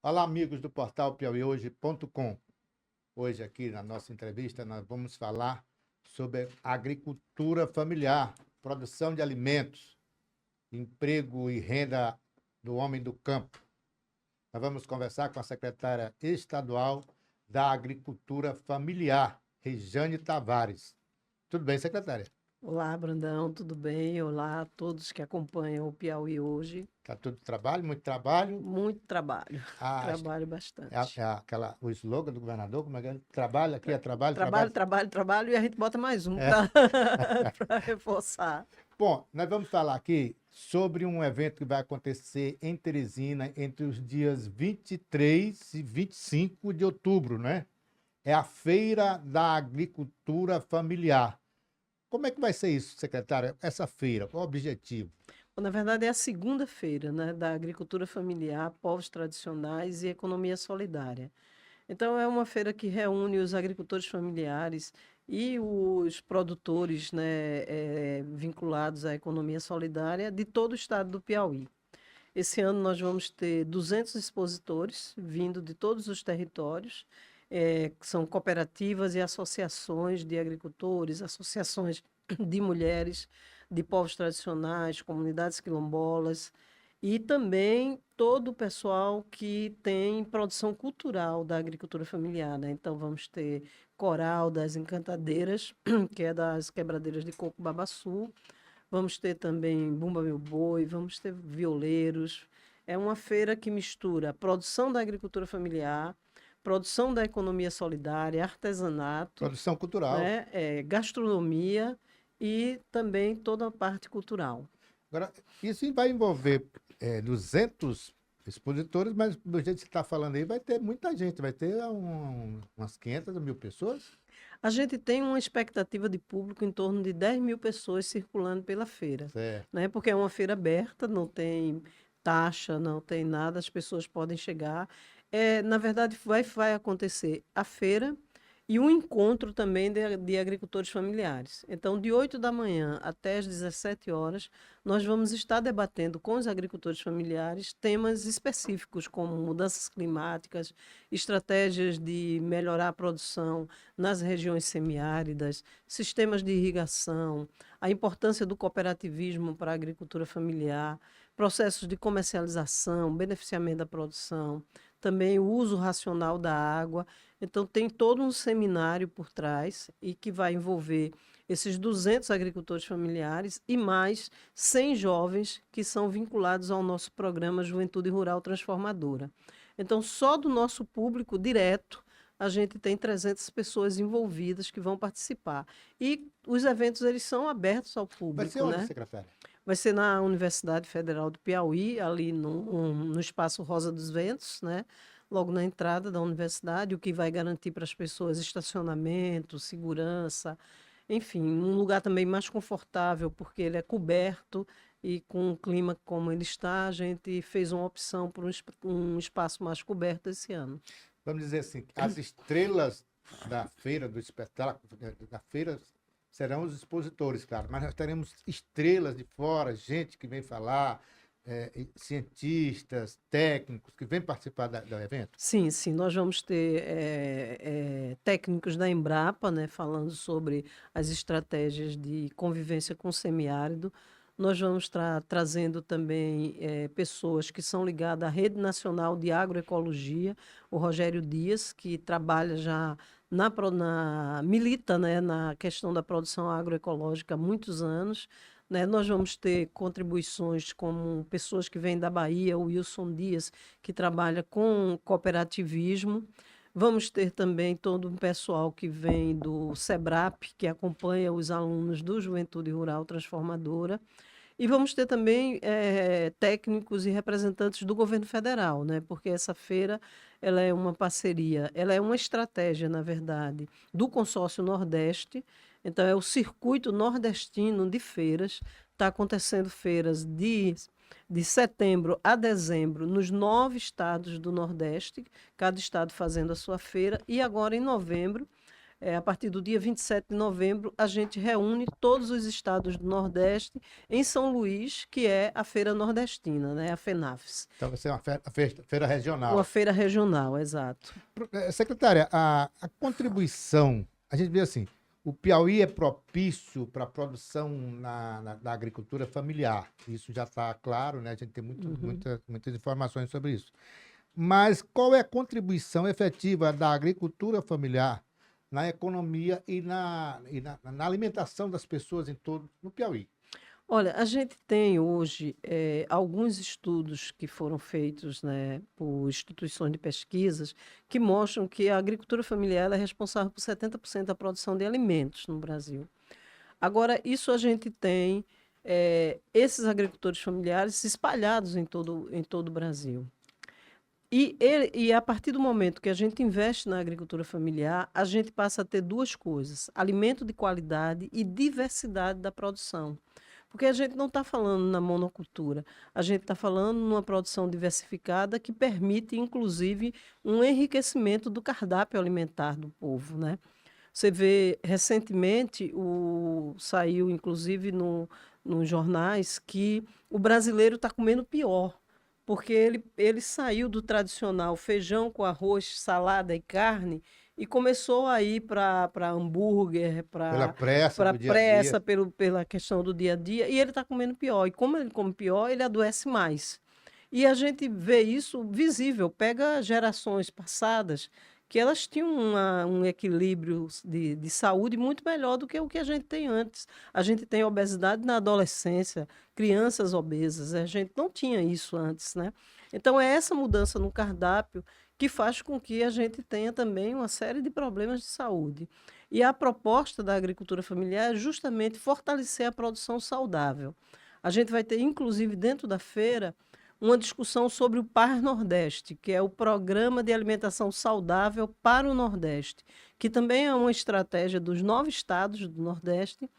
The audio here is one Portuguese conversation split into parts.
Olá, amigos do portal piauihoje.com. Hoje, aqui na nossa entrevista, nós vamos falar sobre agricultura familiar, produção de alimentos, emprego e renda do homem do campo. Nós vamos conversar com a secretária estadual da Agricultura Familiar, Rejane Tavares. Tudo bem, secretária? Olá, Brandão, tudo bem? Olá a todos que acompanham o Piauí hoje. Está tudo trabalho, muito trabalho. Muito trabalho, Ah, trabalho bastante. o slogan do governador, como é que é? Trabalho aqui é Tra- trabalho, Trabalho, trabalho. trabalho, trabalho e a gente bota mais um É. para para reforçar. Bom, nós vamos falar aqui sobre um evento que vai acontecer em Teresina entre os dias 23 e 25 de outubro, né? É a Feira da Agricultura Familiar. Como é que vai ser isso, secretária? Essa feira, qual o objetivo? Bom, na verdade, é a segunda-feira, né, da agricultura familiar, povos tradicionais e economia solidária. Então, é uma feira que reúne os agricultores familiares e os produtores, né, vinculados à economia solidária de todo o estado do Piauí. Esse ano nós vamos ter 200 expositores vindo de todos os territórios, que são cooperativas e associações de agricultores, associações de mulheres, de povos tradicionais, comunidades quilombolas e também todo o pessoal que tem produção cultural da agricultura familiar, né? Então vamos ter coral das encantadeiras, que é das quebradeiras de coco babaçu. Vamos ter também Bumba Meu Boi, vamos ter violeiros. É uma feira que mistura a produção da agricultura familiar, produção da economia solidária, artesanato, Produção cultural. né, gastronomia e também toda a parte cultural. Agora, isso vai envolver 200 expositores, mas do jeito que você está falando aí, vai ter muita gente, vai ter umas 500 mil pessoas. A gente tem uma expectativa de público em torno de 10 mil pessoas circulando pela feira, Certo. né? Porque é uma feira aberta, não tem taxa, não tem nada, as pessoas podem chegar. Na verdade, vai acontecer a feira e um encontro também de agricultores familiares. Então, de 8 da manhã até as 17 horas, nós vamos estar debatendo com os agricultores familiares temas específicos, como mudanças climáticas, estratégias de melhorar a produção nas regiões semiáridas, sistemas de irrigação, a importância do cooperativismo para a agricultura familiar, processos de comercialização, beneficiamento da produção, também o uso racional da água. Então, tem todo um seminário por trás e que vai envolver esses 200 agricultores familiares e mais 100 jovens que são vinculados ao nosso programa Juventude Rural Transformadora. Então, só do nosso público direto, a gente tem 300 pessoas envolvidas que vão participar. E os eventos, eles são abertos ao Vai ser público, onde, né? secretária? Vai ser na Universidade Federal do Piauí, ali no Espaço Rosa dos Ventos, né? Logo na entrada da universidade, o que vai garantir para as pessoas estacionamento, segurança, enfim, um lugar também mais confortável, porque ele é coberto e com o clima como ele está, a gente fez uma opção por um espaço mais coberto esse ano. Vamos dizer assim, as estrelas da feira, do espetáculo, da feira, serão os expositores, claro, mas nós teremos estrelas de fora, gente que vem falar, e cientistas, técnicos que vêm participar do evento. Sim, sim, nós vamos ter técnicos da Embrapa, né, falando sobre as estratégias de convivência com o semiárido. Nós vamos estar trazendo também pessoas que são ligadas à Rede Nacional de Agroecologia, o Rogério Dias, que trabalha já milita, né, na questão da produção agroecológica há muitos anos, né? Nós vamos ter contribuições como pessoas que vêm da Bahia, o Wilson Dias, que trabalha com cooperativismo. Vamos ter também todo um pessoal que vem do SEBRAP, que acompanha os alunos do Juventude Rural Transformadora. E vamos ter também técnicos e representantes do governo federal, né? Porque essa feira ela é uma parceria, ela é uma estratégia, na verdade, do Consórcio Nordeste. Então, é o Circuito Nordestino de Feiras. Está acontecendo feiras de setembro a dezembro nos 9 estados do Nordeste, cada estado fazendo a sua feira. E agora, em novembro, a partir do dia 27 de novembro, a gente reúne todos os estados do Nordeste em São Luís, que é a Feira Nordestina, né? A FENAFES. Então vai ser uma feira Uma regional. feira regional, exato. Secretária, a contribuição, a gente vê assim, o Piauí é propício para a produção da agricultura familiar. Isso já está claro, né? A gente tem muitas informações sobre isso. Mas qual é a contribuição efetiva da agricultura familiar na economia e na alimentação das pessoas em todo no Piauí? Olha, a gente tem hoje alguns estudos que foram feitos, né, por instituições de pesquisas que mostram que a agricultura familiar ela é responsável por 70% da produção de alimentos no Brasil. Agora, isso a gente tem esses agricultores familiares espalhados em todo o Brasil. E a partir do momento que a gente investe na agricultura familiar, a gente passa a ter duas coisas: alimento de qualidade e diversidade da produção. Porque a gente não está falando na monocultura, a gente está falando numa produção diversificada que permite, inclusive, um enriquecimento do cardápio alimentar do povo, né? Você vê, recentemente, saiu, inclusive, nos jornais, que o brasileiro está comendo pior, porque ele saiu do tradicional feijão com arroz, salada e carne e começou a ir para hambúrguer, Pela pressa para do dia a dia. pressa, pela questão do dia a dia, e ele está comendo pior. E como ele come pior, ele adoece mais. E a gente vê isso visível, pega gerações passadas que elas tinham um equilíbrio de saúde muito melhor do que o que a gente tem antes. A gente tem obesidade na adolescência, crianças obesas, a gente não tinha isso antes, né? Então, é essa mudança no cardápio que faz com que a gente tenha também uma série de problemas de saúde. E a proposta da agricultura familiar é justamente fortalecer a produção saudável. A gente vai ter, inclusive, dentro da feira, uma discussão sobre o PAR Nordeste, que é o Programa de Alimentação Saudável para o Nordeste, que também é uma estratégia dos 9 estados do Nordeste,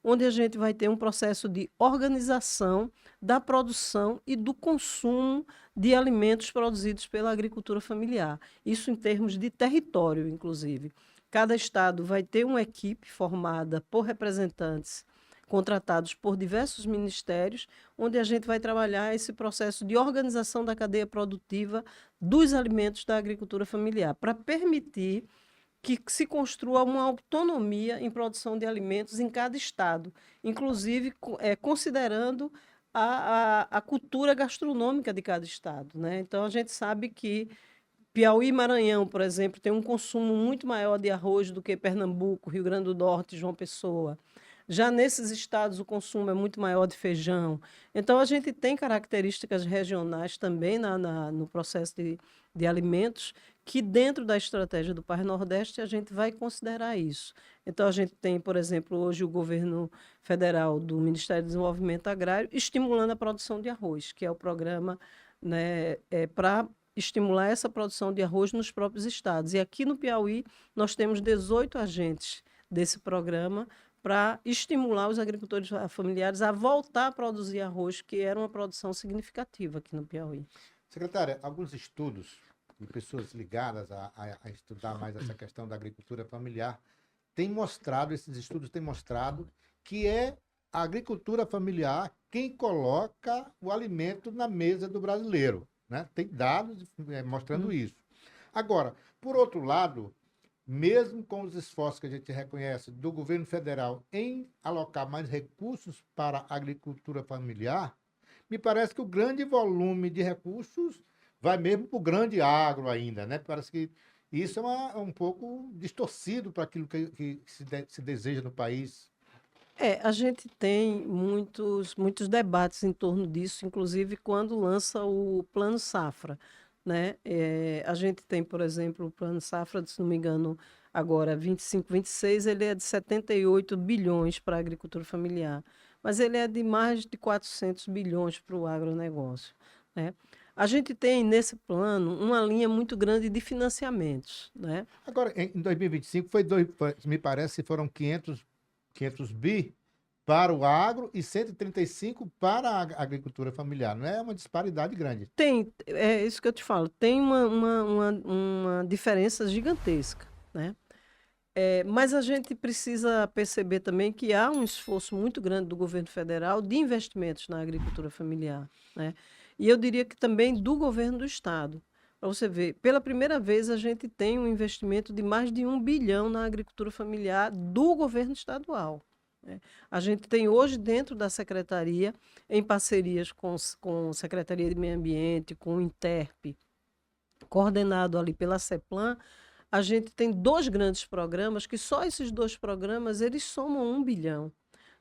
onde a gente vai ter um processo de organização da produção e do consumo de alimentos produzidos pela agricultura familiar. Isso em termos de território, inclusive. Cada estado vai ter uma equipe formada por representantes contratados por diversos ministérios, onde a gente vai trabalhar esse processo de organização da cadeia produtiva dos alimentos da agricultura familiar, para permitir que se construa uma autonomia em produção de alimentos em cada estado, inclusive considerando a cultura gastronômica de cada estado, né? Então, a gente sabe que Piauí e Maranhão, por exemplo, tem um consumo muito maior de arroz do que Pernambuco, Rio Grande do Norte, João Pessoa. Já nesses estados, o consumo é muito maior de feijão. Então, a gente tem características regionais também no processo de alimentos, que dentro da estratégia do PAR Nordeste a gente vai considerar isso. Então, a gente tem, por exemplo, hoje o governo federal do Ministério do Desenvolvimento Agrário estimulando a produção de arroz, que é o programa, né, para estimular essa produção de arroz nos próprios estados. E aqui no Piauí, nós temos 18 agentes desse programa para estimular os agricultores familiares a voltar a produzir arroz, que era uma produção significativa aqui no Piauí. Secretária, alguns estudos de pessoas ligadas a estudar mais essa questão da agricultura familiar esses estudos têm mostrado que é a agricultura familiar quem coloca o alimento na mesa do brasileiro, né? Tem dados mostrando isso. Agora, por outro lado, mesmo com os esforços que a gente reconhece do governo federal em alocar mais recursos para a agricultura familiar, me parece que o grande volume de recursos vai mesmo para o grande agro ainda, né? Parece que isso é um pouco distorcido para aquilo que se deseja no país. A gente tem muitos debates em torno disso, inclusive quando lança o Plano Safra, né? A gente tem, por exemplo, o Plano Safra, se não me engano, agora 25, 26, ele é de 78 bilhões para a agricultura familiar, mas ele é de mais de 400 bilhões para o agronegócio, né? A gente tem nesse plano uma linha muito grande de financiamentos, né? Agora, em 2025, me parece que foram 500 bi para o agro e 135 para a agricultura familiar. Não é uma disparidade grande. É isso que eu te falo, tem uma diferença gigantesca, né? Mas a gente precisa perceber também que há um esforço muito grande do governo federal de investimentos na agricultura familiar, né? E eu diria que também do governo do estado. Para você ver, pela primeira vez a gente tem um investimento de mais de 1 bilhão na agricultura familiar do governo estadual, né? A gente tem hoje dentro da secretaria, em parcerias com a Secretaria de Meio Ambiente, com o INTERP, coordenado ali pela CEPLAN, a gente tem dois grandes programas, que só esses dois programas eles somam 1 bilhão,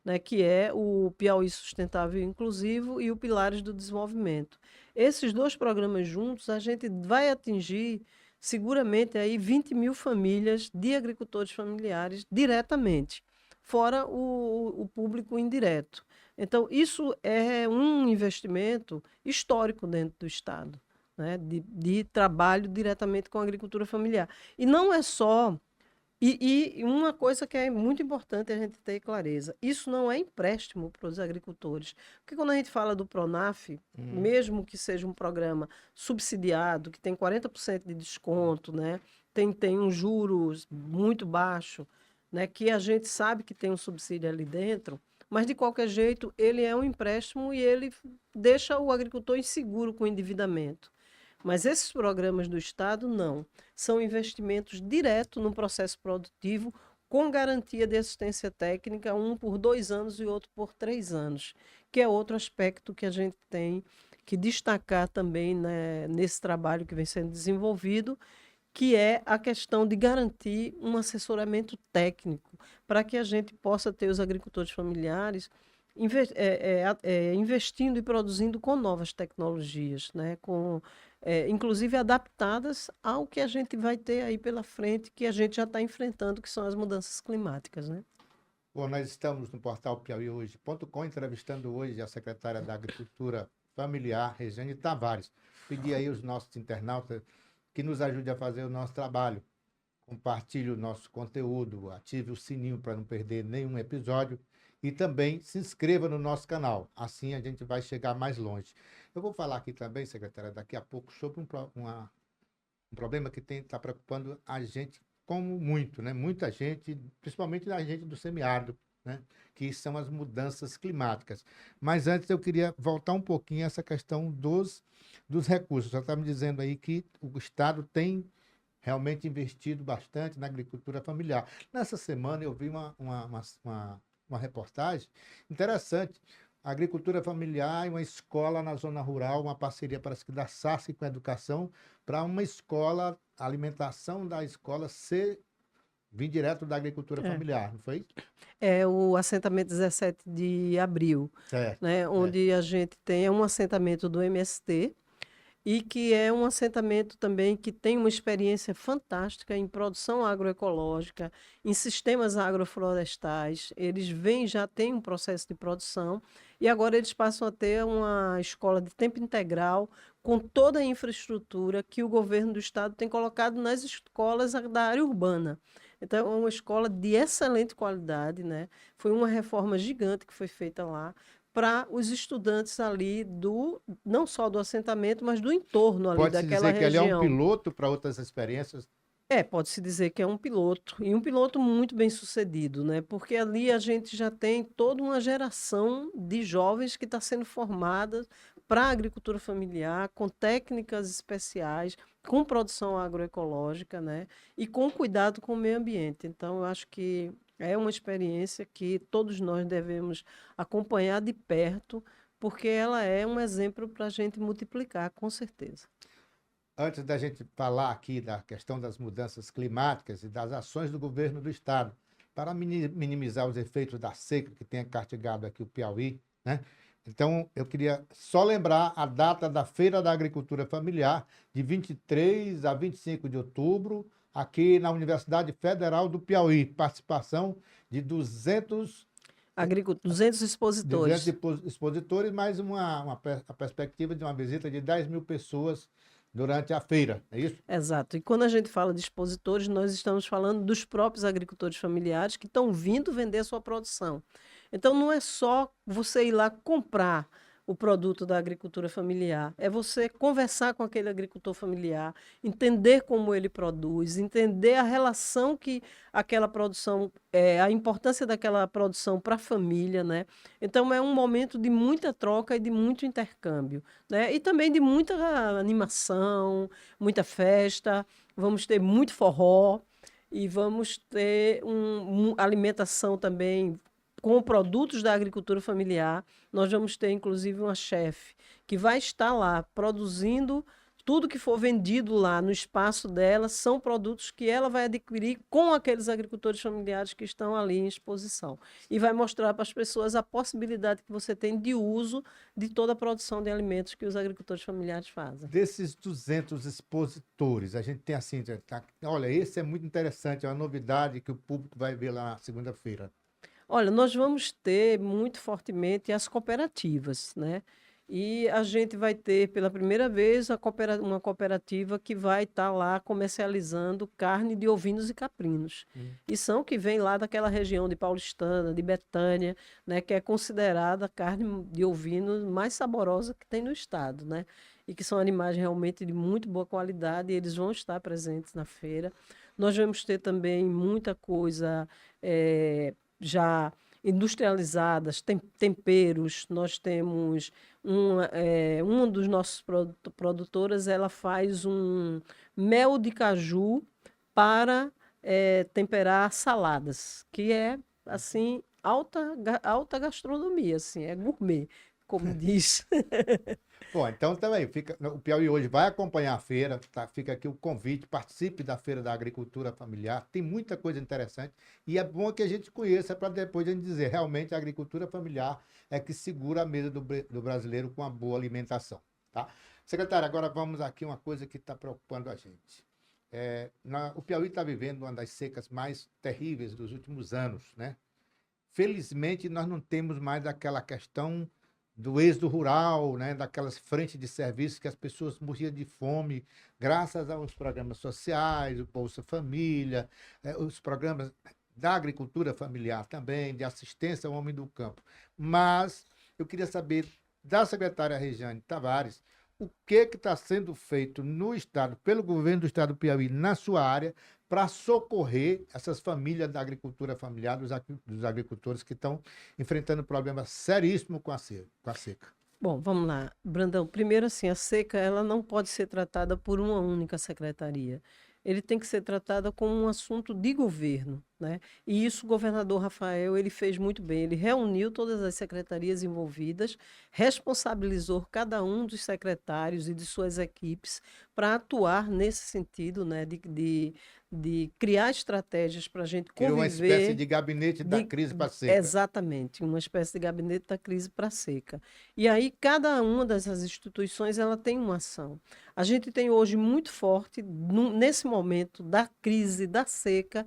né, que é o Piauí Sustentável e Inclusivo e o Pilares do Desenvolvimento. Esses dois programas juntos, a gente vai atingir seguramente aí 20 mil famílias de agricultores familiares diretamente, fora o público indireto. Então, isso é um investimento histórico dentro do Estado, né, de trabalho diretamente com a agricultura familiar. E não é só. E uma coisa que é muito importante a gente ter clareza: isso não é empréstimo para os agricultores. Porque quando a gente fala do Pronaf, mesmo que seja um programa subsidiado, que tem 40% de desconto, né, tem um juros muito baixo, né, que a gente sabe que tem um subsídio ali dentro, mas de qualquer jeito ele é um empréstimo e ele deixa o agricultor inseguro com o endividamento. Mas esses programas do Estado, não. São investimentos diretos no processo produtivo, com garantia de assistência técnica, um por 2 anos e outro por 3 anos, que é outro aspecto que a gente tem que destacar também, né, nesse trabalho que vem sendo desenvolvido, que é a questão de garantir um assessoramento técnico, para que a gente possa ter os agricultores familiares investindo e produzindo com novas tecnologias, né? Inclusive adaptadas ao que a gente vai ter aí pela frente, que a gente já está enfrentando, que são as mudanças climáticas, né? Bom, nós estamos no portal piauihoje.com, entrevistando hoje a secretária da Agricultura Familiar, Regiane Tavares. Pedir aí aos nossos internautas que nos ajude a fazer o nosso trabalho. Compartilhe o nosso conteúdo, ative o sininho para não perder nenhum episódio e também se inscreva no nosso canal. Assim a gente vai chegar mais longe. Eu vou falar aqui também, secretária, daqui a pouco, sobre um problema que está preocupando a gente como muito, né? Muita gente, principalmente a gente do semiárido, né? Que são as mudanças climáticas. Mas antes eu queria voltar um pouquinho a essa questão dos recursos. Você está me dizendo aí que o Estado tem realmente investido bastante na agricultura familiar. Nessa semana eu vi uma reportagem interessante. A agricultura familiar e uma escola na zona rural, uma parceria, parece que da SASC com a educação, para uma escola, a alimentação da escola vir direto da agricultura familiar, não foi? É o assentamento 17 de abril, Certo, né, onde a gente tem um assentamento do MST, e que é um assentamento também que tem uma experiência fantástica em produção agroecológica, em sistemas agroflorestais. Eles vêm, já têm um processo de produção, e agora eles passam a ter uma escola de tempo integral, com toda a infraestrutura que o governo do estado tem colocado nas escolas da área urbana. Então, é uma escola de excelente qualidade, né? Foi uma reforma gigante que foi feita lá, para os estudantes ali não só do assentamento, mas do entorno ali pode-se daquela dizer que ele é um região. piloto para outras experiências? Pode-se dizer que é um piloto, e um piloto muito bem sucedido, né? Porque ali a gente já tem toda uma geração de jovens que está sendo formada para a agricultura familiar, com técnicas especiais, com produção agroecológica, né? E com cuidado com o meio ambiente. Então, eu acho que é uma experiência que todos nós devemos acompanhar de perto, porque ela é um exemplo para a gente multiplicar, com certeza. Antes da gente falar aqui da questão das mudanças climáticas e das ações do governo do estado para minimizar os efeitos da seca que tem castigado aqui o Piauí, né? Então, eu queria só lembrar a data da Feira da Agricultura Familiar, de 23 a 25 de outubro, aqui na Universidade Federal do Piauí. Participação de 200 200 expositores. expositores, mais a perspectiva de uma visita de 10 mil pessoas durante a feira, é isso? Exato. E quando a gente fala de expositores, nós estamos falando dos próprios agricultores familiares que estão vindo vender a sua produção. Então, não é só você ir lá comprar o produto da agricultura familiar. É você conversar com aquele agricultor familiar, entender como ele produz, entender a relação que aquela produção, a importância daquela produção para a família, né? Então é um momento de muita troca e de muito intercâmbio, né? E também de muita animação, muita festa. Vamos ter muito forró e vamos ter alimentação também com produtos da agricultura familiar. Nós vamos ter, inclusive, uma chefe que vai estar lá produzindo tudo que for vendido lá no espaço dela, são produtos que ela vai adquirir com aqueles agricultores familiares que estão ali em exposição. E vai mostrar para as pessoas a possibilidade que você tem de uso de toda a produção de alimentos que os agricultores familiares fazem. Desses 200 expositores, a gente tem assim, olha, esse é muito interessante, é uma novidade que o público vai ver lá na segunda-feira. Olha, nós vamos ter muito fortemente as cooperativas, né? E a gente vai ter pela primeira vez uma cooperativa que vai estar lá comercializando carne de ovinos e caprinos. E são que vem lá daquela região de Paulistana, de Betânia, né? Que é considerada a carne de ovino mais saborosa que tem no estado, né? E que são animais realmente de muito boa qualidade e eles vão estar presentes na feira. Nós vamos ter também muita coisa já industrializadas, temperos. Nós temos uma dos nossos produtoras, ela faz um mel de caju para temperar saladas, que é assim alta gastronomia, assim, é gourmet, como diz. Bom, então também, o Piauí hoje vai acompanhar a feira, tá? Fica aqui o convite, participe da Feira da Agricultura Familiar, tem muita coisa interessante e é bom que a gente conheça para depois a gente dizer, realmente a agricultura familiar é que segura a mesa do brasileiro com uma boa alimentação, tá? Secretário, agora vamos aqui uma coisa que está preocupando a gente. O Piauí está vivendo uma das secas mais terríveis dos últimos anos, né? Felizmente, nós não temos mais aquela questão do êxodo rural, né, daquelas frentes de serviço que as pessoas morriam de fome, graças aos programas sociais, o Bolsa Família, os programas da agricultura familiar também, de assistência ao homem do campo. Mas eu queria saber da secretária Rejane Tavares, o que está sendo feito no Estado, pelo governo do Estado do Piauí, na sua área, para socorrer essas famílias da agricultura familiar, dos agricultores que estão enfrentando problemas seríssimos com a seca. Bom, vamos lá, Brandão. Primeiro, assim, a seca ela não pode ser tratada por uma única secretaria. Ele tem que ser tratada como um assunto de governo, né? E isso o governador Rafael ele fez muito bem. Ele reuniu todas as secretarias envolvidas, responsabilizou cada um dos secretários e de suas equipes para atuar nesse sentido, né? De criar estratégias para a gente conviver. Criou uma espécie de gabinete da crise para a seca. Exatamente, uma espécie de gabinete da crise para a seca. E aí, cada uma dessas instituições ela tem uma ação. A gente tem hoje muito forte, nesse momento da crise, da seca,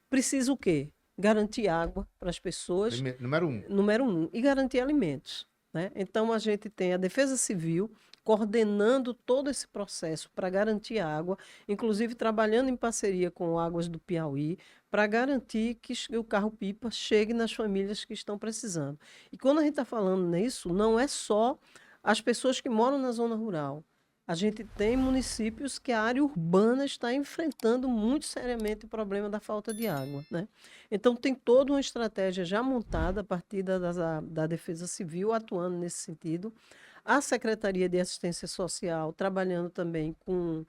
precisa o quê? Garantir água para as pessoas. Número um. Número um. E garantir alimentos, né? Então, a gente tem a Defesa Civil coordenando todo esse processo para garantir água, inclusive trabalhando em parceria com Águas do Piauí, para garantir que o carro-pipa chegue nas famílias que estão precisando. E quando a gente está falando nisso, não é só as pessoas que moram na zona rural. A gente tem municípios que a área urbana está enfrentando muito seriamente o problema da falta de água, né? Então, tem toda uma estratégia já montada a partir da Defesa Civil, atuando nesse sentido. A Secretaria de Assistência Social trabalhando também com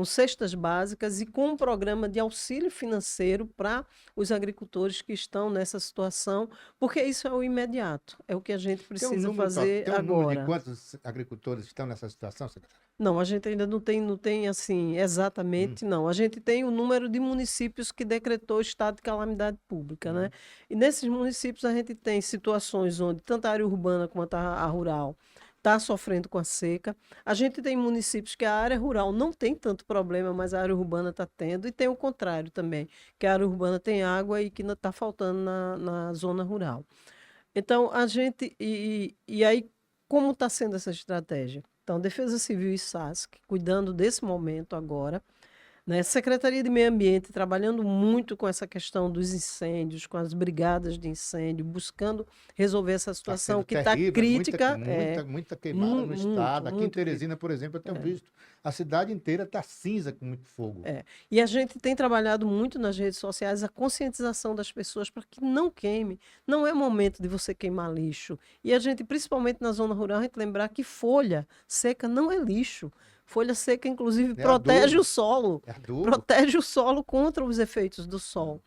cestas básicas e com um programa de auxílio financeiro para os agricultores que estão nessa situação, porque isso é o imediato, é o que a gente precisa fazer agora. Tem um número de quantos agricultores estão nessa situação, secretário? Não, a gente ainda não tem assim, exatamente, não. A gente tem o número de municípios que decretou estado de calamidade pública, né? E nesses municípios a gente tem situações onde tanto a área urbana quanto a rural está sofrendo com a seca. A gente tem municípios que a área rural não tem tanto problema, mas a área urbana está tendo, e tem o contrário também, que a área urbana tem água e que está faltando na zona rural. Então, a gente... E aí, como está sendo essa estratégia? Então, Defesa Civil e SASC, cuidando desse momento agora, né? Secretaria de Meio Ambiente trabalhando muito com essa questão dos incêndios, com as brigadas de incêndio, buscando resolver essa Está situação sendo que está terrível, crítica, muita queimada no muito, estado. Aqui em muito Teresina, crítica. por exemplo, eu tenho visto a cidade inteira está cinza com muito fogo. É. E a gente tem trabalhado muito nas redes sociais a conscientização das pessoas para que não queime. Não é momento de você queimar lixo. E a gente, principalmente na zona rural, a gente lembrar que folha seca não é lixo. Folha seca, inclusive, É protege adubo, o solo. é adubo. Protege o solo contra os efeitos do sol.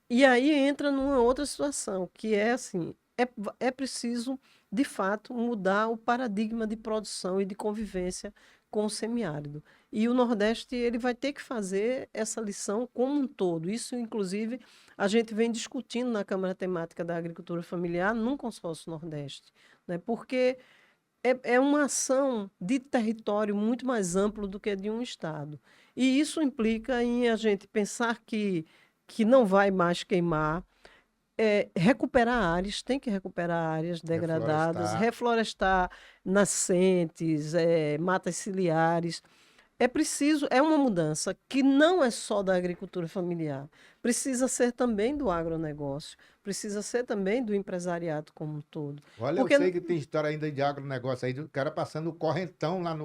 E aí entra numa outra situação, que é assim, é preciso, de fato, mudar o paradigma de produção e de convivência com o semiárido. E o Nordeste ele vai ter que fazer essa lição como um todo. Isso, inclusive, a gente vem discutindo na Câmara Temática da Agricultura Familiar num consórcio Nordeste, né? Porque é uma ação de território muito mais amplo do que de um estado. E isso implica em a gente pensar que não vai mais queimar, recuperar áreas, tem que recuperar áreas degradadas, Reflorestar. reflorestar nascentes, matas ciliares. É preciso, é uma mudança que não é só da agricultura familiar, precisa ser também do agronegócio, precisa ser também do empresariado como um todo. Olha, eu Porque sei que tem história ainda de agronegócio aí, do cara passando o correntão lá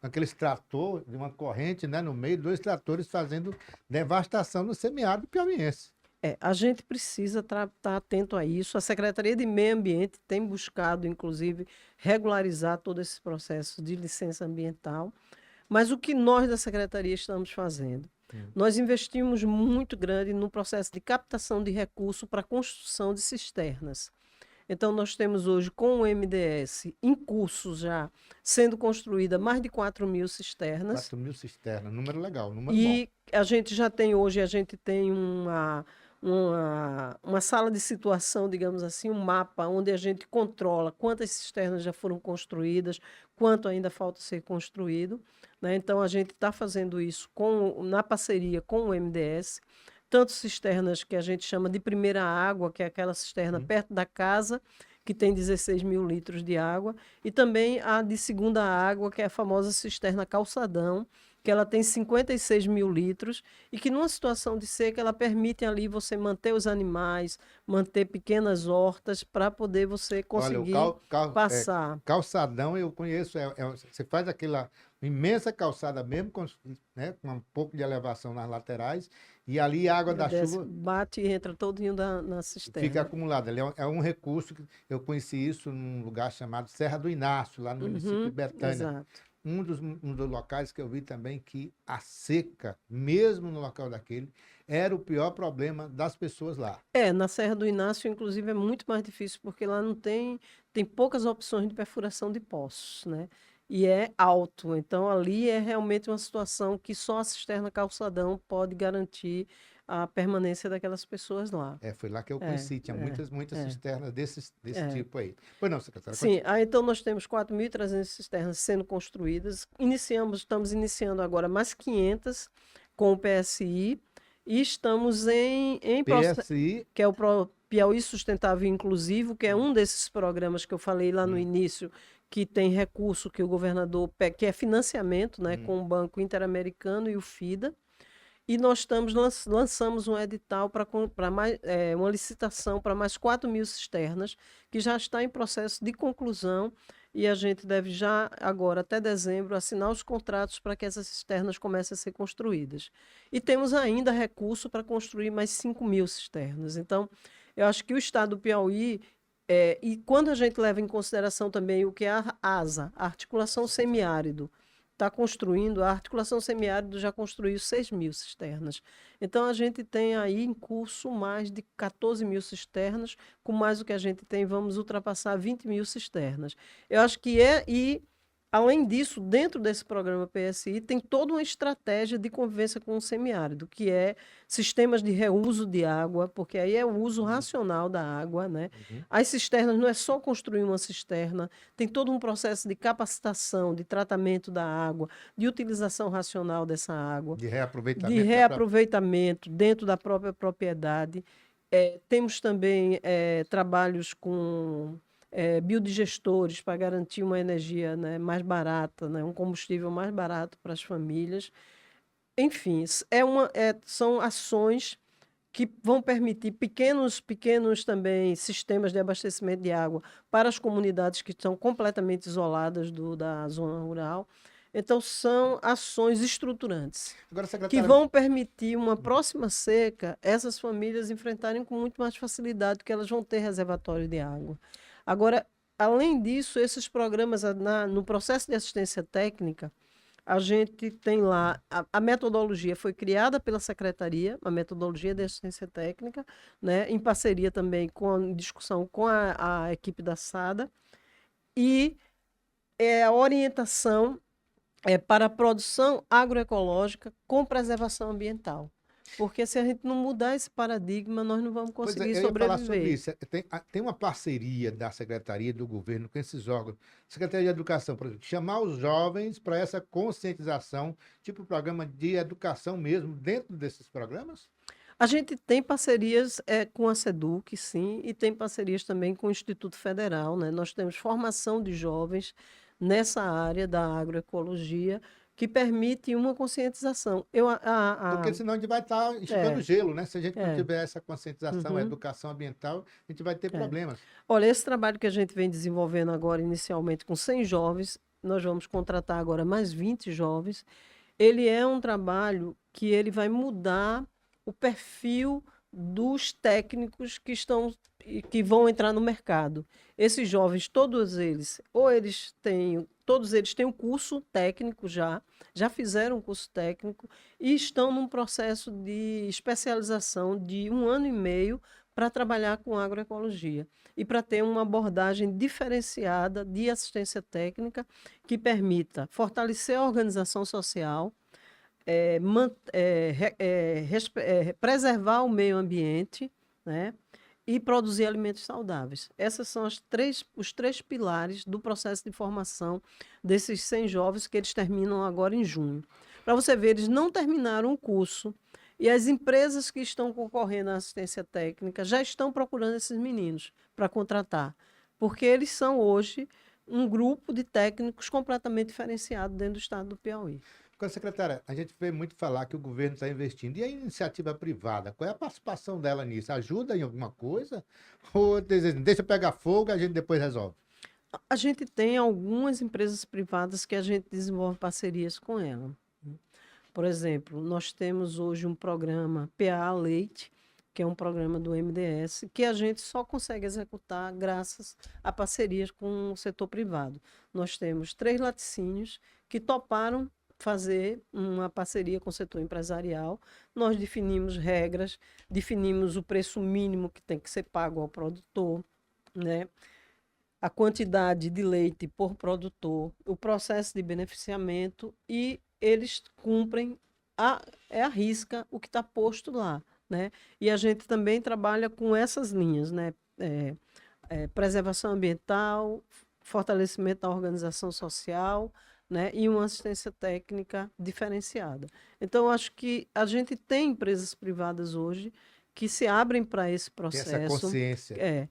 naqueles trator, de uma corrente, né, no meio, dois tratores fazendo devastação no semiárido piauiense. a gente precisa estar atento a isso. A Secretaria de Meio Ambiente tem buscado, inclusive, regularizar todo esse processo de licença ambiental. Mas o que nós da Secretaria estamos fazendo? Nós investimos muito grande no processo de captação de recursos para a construção de cisternas. Então, nós temos hoje, com o MDS, em curso já, sendo construída mais de 4.000 cisternas. 4.000 cisternas, número legal, número bom. E a gente já tem hoje, a gente tem uma sala de situação, digamos assim, um mapa onde a gente controla quantas cisternas já foram construídas, quanto ainda falta ser construído, né? Então, a gente está fazendo isso na parceria com o MDS, tanto cisternas que a gente chama de primeira água, que é aquela cisterna perto da casa, que tem 16.000 litros de água, e também a de segunda água, que é a famosa cisterna calçadão, que ela tem 56.000 litros e que numa situação de seca ela permite ali você manter os animais, manter pequenas hortas para poder você Olha, o conseguir passar. calçadão eu conheço, você faz aquela imensa calçada mesmo, né, com um pouco de elevação nas laterais, e ali a água Ela da desce, chuva bate e entra todinho na fica cisterna. acumulada. Ele é um recurso que eu conheci isso num lugar chamado Serra do Inácio, lá no município de Betânia. Exato. Um dos locais que eu vi também que a seca, mesmo no local daquele, era o pior problema das pessoas lá. Na Serra do Inácio, inclusive, é muito mais difícil, porque lá não tem poucas opções de perfuração de poços, né? E é alto, então ali é realmente uma situação que só a cisterna calçadão pode garantir a permanência daquelas pessoas lá. Foi lá que eu É, conheci, tinha é, muitas é, cisternas desse é. tipo aí. Pois não, secretária, Sim, continua. então nós temos 4.300 cisternas sendo construídas. Estamos iniciando agora mais 500 com o PSI e estamos em processo, PSI, que é o Piauí Sustentável e Inclusivo, que é um desses programas que eu falei lá no início, que tem recurso que o governador, que é financiamento, né, com o Banco Interamericano e o FIDA. E nós lançamos um edital para uma licitação para mais 4.000 cisternas, que já está em processo de conclusão, e a gente deve já, agora, até dezembro, assinar os contratos para que essas cisternas comecem a ser construídas. E temos ainda recurso para construir mais 5.000 cisternas. Então, eu acho que o estado do Piauí, e quando a gente leva em consideração também o que é a ASA, a Articulação Semiárido, está construindo, a articulação semiárido já construiu 6.000 cisternas. Então, a gente tem aí em curso mais de 14.000 cisternas, com mais o que a gente tem, vamos ultrapassar 20.000 cisternas. Eu acho que além disso, dentro desse programa PSI, tem toda uma estratégia de convivência com o semiárido, que é sistemas de reuso de água, porque aí é o uso racional da água, né? As cisternas não é só construir uma cisterna, tem todo um processo de capacitação, de tratamento da água, de utilização racional dessa água, de de reaproveitamento reaproveitamento dentro da própria propriedade. Temos também trabalhos com biodigestores para garantir uma energia, né, mais barata, né, um combustível mais barato para as famílias. enfim, são ações que vão permitir pequenos também sistemas de abastecimento de água para as comunidades que estão completamente isoladas da zona rural. Então, são ações estruturantes Agora, que secretária, vão permitir uma próxima seca, essas famílias enfrentarem com muito mais facilidade, porque elas vão ter reservatório de água. Agora, além disso, esses programas no processo de assistência técnica, a gente tem lá, a metodologia foi criada pela secretaria, a metodologia de assistência técnica, né, em parceria também com discussão com a equipe da SADA, e a orientação para a produção agroecológica com preservação ambiental. Porque se a gente não mudar esse paradigma, nós não vamos pois é, conseguir eu ia falar sobre sobreviver. isso. Tem uma parceria da secretaria do governo com esses órgãos. Secretaria de Educação, por exemplo, chamar os jovens para essa conscientização, tipo programa de educação mesmo, dentro desses programas? A gente tem parcerias com a SEDUC, sim, e tem parcerias também com o Instituto Federal, né? Nós temos formação de jovens nessa área da agroecologia que permite uma conscientização. Porque senão a gente vai estar esticando É, gelo, né? Se a gente não é, tiver essa conscientização, a uhum, educação ambiental, a gente vai ter é. problemas. Olha, esse trabalho que a gente vem desenvolvendo agora, inicialmente com 100 jovens, nós vamos contratar agora mais 20 jovens. Ele é um trabalho que ele vai mudar o perfil dos técnicos que vão entrar no mercado. Esses jovens, todos eles têm um curso técnico já fizeram um curso técnico e estão num processo de especialização de 1 ano e meio para trabalhar com agroecologia e para ter uma abordagem diferenciada de assistência técnica que permita fortalecer a organização social, preservar o meio ambiente, né, e produzir alimentos saudáveis. Esses são os três pilares do processo de formação desses 100 jovens que eles terminam agora em junho. Para você ver, eles não terminaram o curso e as empresas que estão concorrendo à assistência técnica já estão procurando esses meninos para contratar, porque eles são hoje um grupo de técnicos completamente diferenciado dentro do estado do Piauí. Agora, secretária, a gente vê muito falar que o governo está investindo. E a iniciativa privada, qual é a participação dela nisso? Ajuda em alguma coisa? Ou deixa pegar fogo e a gente depois resolve? A gente tem algumas empresas privadas que a gente desenvolve parcerias com ela. Por exemplo, nós temos hoje um programa PA Leite, que é um programa do MDS, que a gente só consegue executar graças a parcerias com o setor privado. Nós temos 3 laticínios que toparam fazer uma parceria com o setor empresarial. Nós definimos regras, definimos o preço mínimo que tem que ser pago ao produtor, né? A quantidade de leite por produtor, o processo de beneficiamento e eles cumprem à risca o que está posto lá, né? E a gente também trabalha com essas linhas, né? Preservação ambiental, fortalecimento da organização social, né? E uma assistência técnica diferenciada. Então, acho que a gente tem empresas privadas hoje que se abrem para esse Ter essa processo. consciência.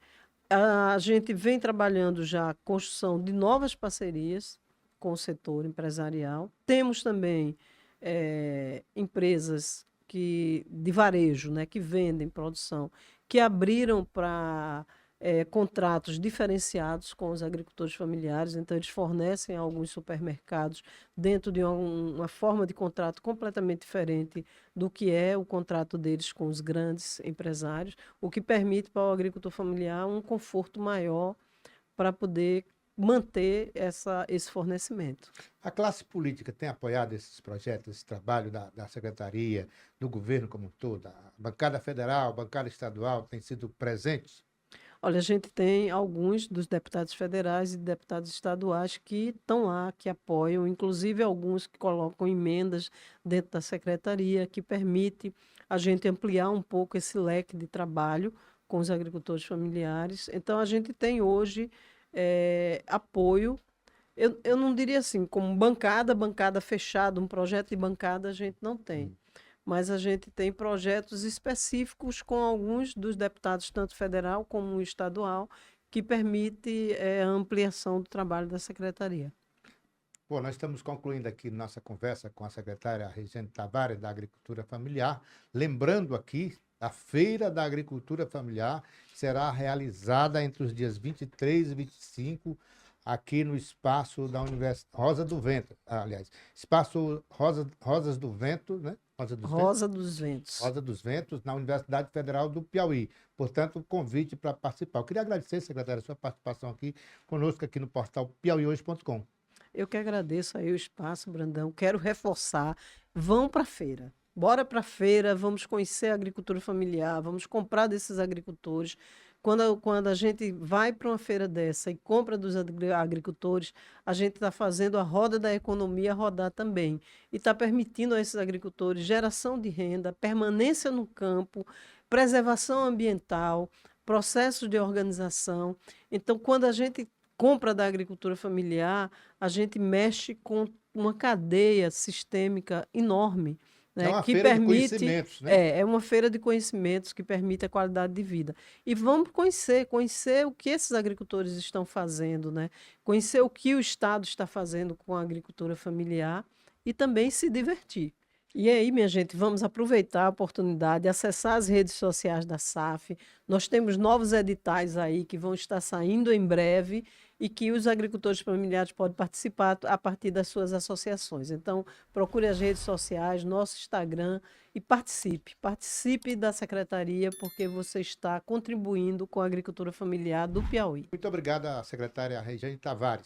A gente vem trabalhando já a construção de novas parcerias com o setor empresarial. Temos também empresas de varejo, né, que vendem produção, que abriram para contratos diferenciados com os agricultores familiares. Então, eles fornecem a alguns supermercados dentro de uma forma de contrato completamente diferente do que é o contrato deles com os grandes empresários, o que permite para o agricultor familiar um conforto maior para poder manter esse fornecimento. A classe política tem apoiado esses projetos, esse trabalho da secretaria, do governo como um todo? A bancada federal, a bancada estadual têm sido presentes? Olha, a gente tem alguns dos deputados federais e deputados estaduais que estão lá, que apoiam, inclusive alguns que colocam emendas dentro da secretaria, que permite a gente ampliar um pouco esse leque de trabalho com os agricultores familiares. Então, a gente tem hoje apoio. Eu não diria assim, como bancada fechada, um projeto de bancada a gente não tem. Mas a gente tem projetos específicos com alguns dos deputados, tanto federal como estadual, que permite a ampliação do trabalho da secretaria. Bom, nós estamos concluindo aqui nossa conversa com a secretária Regiane Tavares, da Agricultura Familiar. Lembrando aqui, a Feira da Agricultura Familiar será realizada entre os dias 23 e 25, aqui no espaço da Universidade Rosa do Vento. Aliás, espaço Rosas do Vento, né? Rosa dos Ventos. Rosa dos Ventos, na Universidade Federal do Piauí. Portanto, o convite para participar. Eu queria agradecer, secretária, a sua participação aqui conosco, aqui no portal piauihoje.com. Eu que agradeço aí o espaço, Brandão. Quero reforçar, vão para a feira. Bora para a feira, vamos conhecer a agricultura familiar, vamos comprar desses agricultores. Quando a gente vai para uma feira dessa e compra dos agricultores, a gente está fazendo a roda da economia rodar também. E está permitindo a esses agricultores geração de renda, permanência no campo, preservação ambiental, processos de organização. Então, quando a gente compra da agricultura familiar, a gente mexe com uma cadeia sistêmica enorme, É né, uma que feira de permite, conhecimentos, né? é uma feira de conhecimentos que permite a qualidade de vida. E vamos conhecer o que esses agricultores estão fazendo, né? Conhecer o que o Estado está fazendo com a agricultura familiar e também se divertir. E aí, minha gente, vamos aproveitar a oportunidade, acessar as redes sociais da SAF. Nós temos novos editais aí que vão estar saindo em breve e que os agricultores familiares podem participar a partir das suas associações. Então, procure as redes sociais, nosso Instagram e participe. Participe da secretaria, porque você está contribuindo com a agricultura familiar do Piauí. Muito obrigado, secretária Regiane Tavares.